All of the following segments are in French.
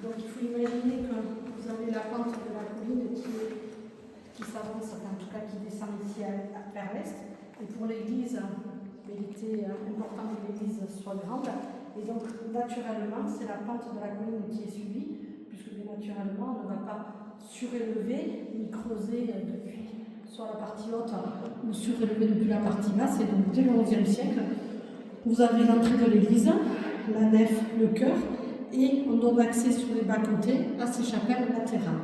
Donc il faut imaginer que vous avez la pente de la colline qui s'avance, en tout cas qui descend ici vers l'est. Et pour l'église, il était important que l'église soit grande. Et donc naturellement, c'est la pente de la colline qui est suivie, puisque bien naturellement, on ne va pas surélever ni creuser depuis soit la partie haute ou surélever depuis la partie basse. Et donc dès le XIe siècle, vous avez l'entrée de l'église, la nef, le chœur, et on donne accès sur les bas-côtés à ces chapelles latérales.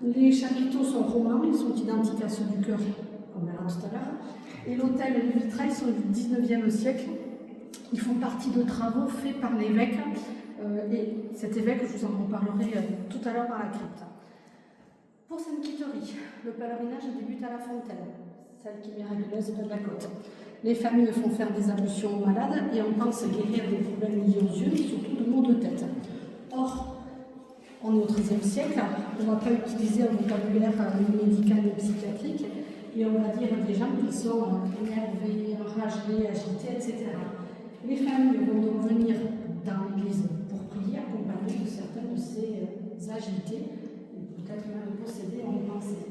Les chapiteaux sont romans, ils sont identiques à ceux du chœur, comme on verra tout à l'heure. Et l'autel et les vitrails sont du XIXe siècle. Ils font partie de travaux faits par l'évêque. Et cet évêque, je vous en reparlerai tout à l'heure dans la crypte. Pour Sainte-Quitterie, le pèlerinage débute à la fontaine, celle qui est miraculeuse de la côte. Les familles font faire des ablutions aux malades et on pense guérir des problèmes liés aux yeux, mais surtout de maux de tête. Or, on est au XIIIe siècle, on ne va pas utiliser un vocabulaire médical et psychiatrique, et on va dire des gens qui sont énervés, enragés, agités, etc. Les familles vont donc venir dans l'église pour prier, accompagnées de certains de ces agités, et peut-être même possédés, on y pensait.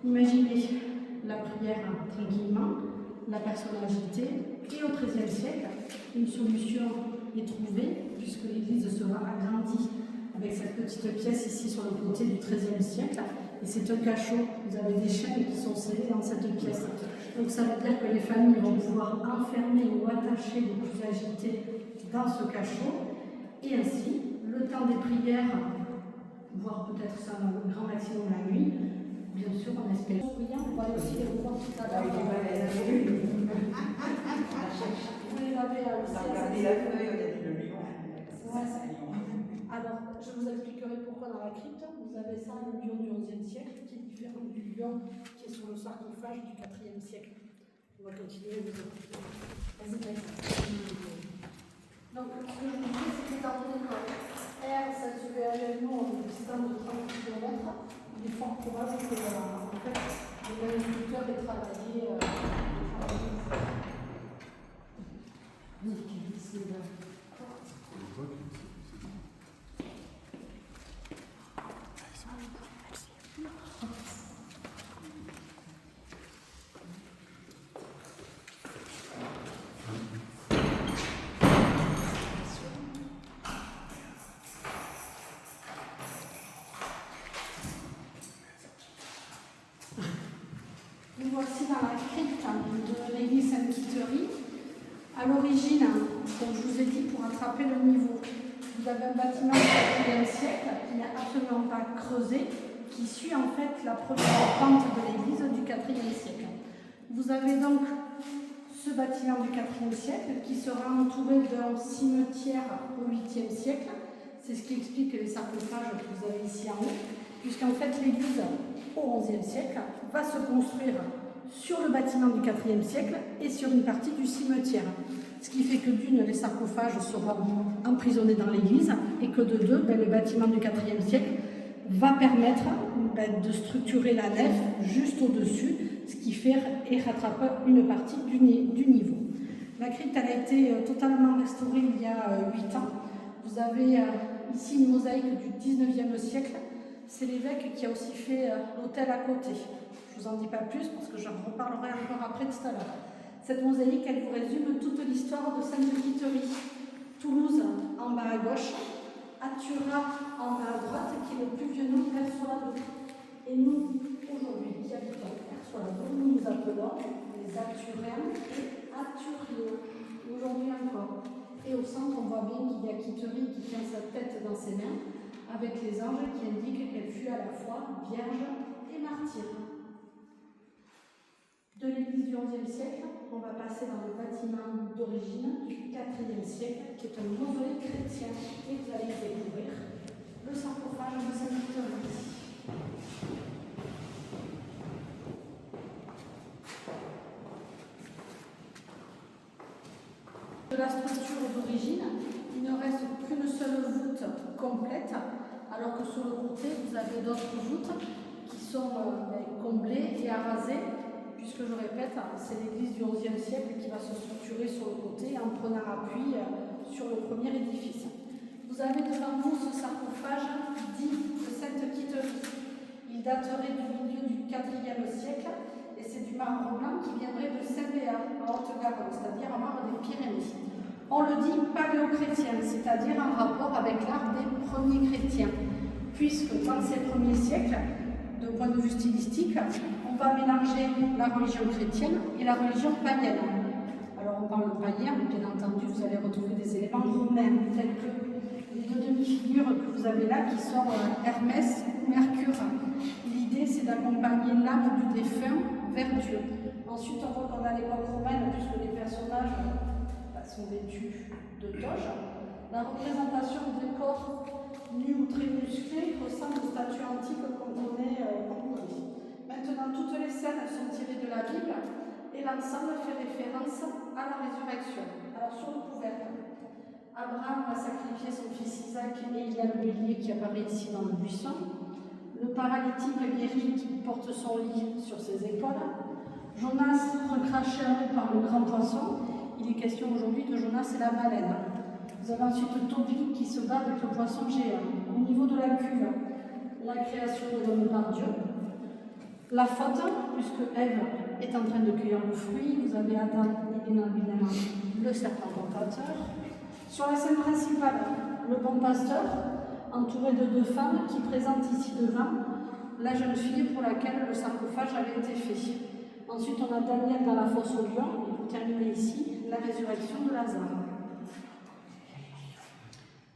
Imaginez la prière tranquillement, la personne agitée, et au XIIIe siècle, une solution est trouvée, puisque l'église sera agrandie avec cette petite pièce ici sur le côté du XIIIe siècle, et c'est un cachot, vous avez des chaînes qui sont scellées dans cette pièce. Donc ça veut dire que les familles vont pouvoir enfermer ou attacher les plus agités dans ce cachot, et ainsi, le temps des prières, voire peut-être ça dans le grand maximum la nuit, bien sûr, on espère. On va aller aussi les revoir tout à l'heure. Vous les avez aussi. Regardez la feuille, on a dit le lion. Alors, je vous expliquerai pourquoi dans la crypte. Vous avez ça, le lion du XIe siècle, qui est différent du lion qui est sur le sarcophage du IVe siècle. On va continuer. Vas-y, vas-y. Donc, ce que je vous dis, c'est qu'étant donné que R, ça se fait à nous en distance de 30 km, il est fort probable que en fait, le agriculteur ait travaillé. Nous voici dans la crypte de l'église Sainte-Quitterie. À l'origine, comme je vous ai dit, pour attraper le niveau, vous avez un bâtiment du IVe siècle qui n'est absolument pas creusé, qui suit en fait la première pente de l'église du IVe siècle. Vous avez donc ce bâtiment du IVe siècle qui sera entouré d'un cimetière au 8e siècle. C'est ce qui explique les sarcophages que vous avez ici en haut, puisqu'en fait l'église au XIe siècle va se construire sur le bâtiment du IVe siècle et sur une partie du cimetière. Ce qui fait que d'une, les sarcophages seront emprisonnés dans l'église et que de deux, le bâtiment du IVe siècle va permettre de structurer la nef juste au-dessus, ce qui fait et rattrape une partie du niveau. La crypte elle a été totalement restaurée il y a 8 ans. Vous avez ici une mosaïque du 19e siècle. C'est l'évêque qui a aussi fait l'autel à côté. Je ne vous en dis pas plus parce que j'en reparlerai encore après tout à l'heure. Cette mosaïque, elle vous résume toute l'histoire de Sainte-Quitterie. Toulouse en bas à gauche, Atturat en bas à droite, qui est le plus vieux nom d'Ersolado. Et nous, aujourd'hui, qui habitons Ersolado, nous nous appelons les Atturéens et Atturiens. Aujourd'hui encore. Et au centre, on voit bien qu'il y a Quitterie qui tient sa tête dans ses mains, avec les anges qui indiquent qu'elle fut à la fois vierge et martyre. De l'église du XIe siècle, on va passer dans le bâtiment d'origine du IVe siècle, qui est un mausolée chrétien, et vous allez découvrir le sarcophage de Sainte-Quitterie. De la structure d'origine, il ne reste qu'une seule voûte complète, alors que sur le côté, vous avez d'autres voûtes qui sont comblées et arasées, puisque je répète, c'est l'église du XIe siècle qui va se structurer sur le côté en prenant appui sur le premier édifice. Vous avez devant vous ce sarcophage dit de Sainte-Quiterie. Il daterait du milieu du IVe siècle et c'est du marbre blanc qui viendrait de Saint-Béat, en Haute-Garonne, c'est-à-dire en marbre des Pyrénées. On le dit paléochrétien, c'est-à-dire en rapport avec l'art des premiers chrétiens, puisque dans ces premiers siècles, de point de vue stylistique, on va mélanger la religion chrétienne et la religion païenne. Alors on parle de païen, mais bien entendu, vous allez retrouver des éléments romains, tels que les deux demi-figures que vous avez là, qui sont Hermès ou Mercure. L'idée, c'est d'accompagner l'âme du défunt vers Dieu. Ensuite, on voit qu'on a l'époque romaine, puisque les personnages sont vêtus de toges. La représentation des corps nus ou très musclés ressemble aux statues antiques qu'on connaît en Corée. Maintenant, toutes les scènes sont tirées de la Bible et l'ensemble fait référence à la résurrection. Alors, sur le couvercle, Abraham a sacrifié son fils Isaac et il y a le bélier qui apparaît ici dans le buisson. Le paralytique guéri qui porte son lit sur ses épaules. Jonas recraché par le grand poisson. Il est question aujourd'hui de Jonas et la baleine. Vous avez ensuite Tobie qui se bat avec le poisson géant. Au niveau de la cuve, la création de l'homme par Dieu. La faute, puisque Ève est en train de cueillir le fruit. Vous avez Adam et bien évidemment le serpent tentateur. Sur la scène principale, le bon pasteur, entouré de deux femmes qui présentent ici devant la jeune fille pour laquelle le sarcophage avait été fait. Ensuite, on a Daniel dans la fosse au lion, et vous terminez ici la résurrection de Lazare.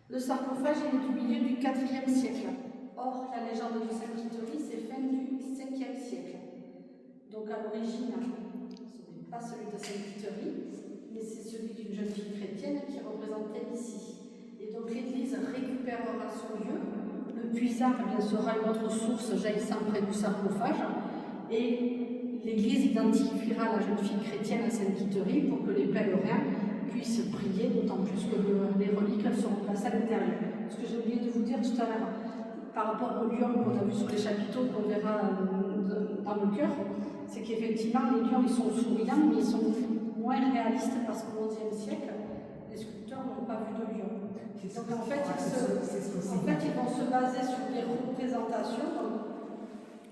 Le sarcophage est du milieu du IVe siècle. Or, la légende de Sainte-Quiterie, c'est fin du 5e siècle. Donc, à l'origine, ce n'est pas celui de Sainte-Quiterie, mais c'est celui d'une jeune fille chrétienne qui est représentée ici. Et donc, l'Église récupérera ce lieu. Le puisard sera une autre source jaillissant près du sarcophage. Et l'Église identifiera la jeune fille chrétienne à Sainte-Quiterie pour que les pèlerins puissent prier, d'autant plus que les reliques seront placées à l'intérieur. Ce que j'ai oublié de vous dire tout à l'heure, par rapport aux lions qu'on a vus sur les chapiteaux, qu'on verra dans le chœur, c'est qu'effectivement, les lions, ils sont souriants, mais ils sont moins réalistes parce qu'au XIe siècle, les sculpteurs n'ont pas vu de lion. Donc en fait, ils vont se baser sur des représentations.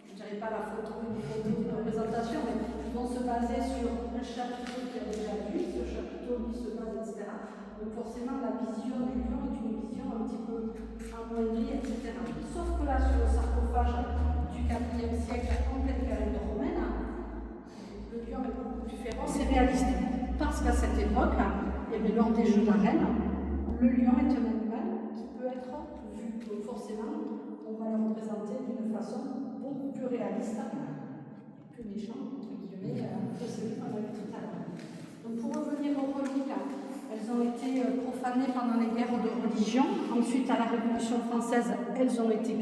Je ne dirais pas la photo d'une représentation, mais ils vont se baser sur un chapiteau qui a déjà vu, ce chapiteau qui se base, etc. Donc forcément, la vision du lion est une vision un petit peu amoindrie, etc. Sauf que là, sur le sarcophage du IVe siècle, en pleine période romaine, le lion est beaucoup plus féroce et réaliste. Parce qu'à cette époque, lors des Jeux d'arène, le lion est un animal qui peut être vu. Donc forcément, on va le représenter d'une façon beaucoup plus réaliste, plus méchant, entre guillemets, que celui qu'on a vu tout à l'heure. Donc pour revenir aux reliques, elles ont été profanées pendant les guerres de religion. Ensuite, à la Révolution française, elles ont été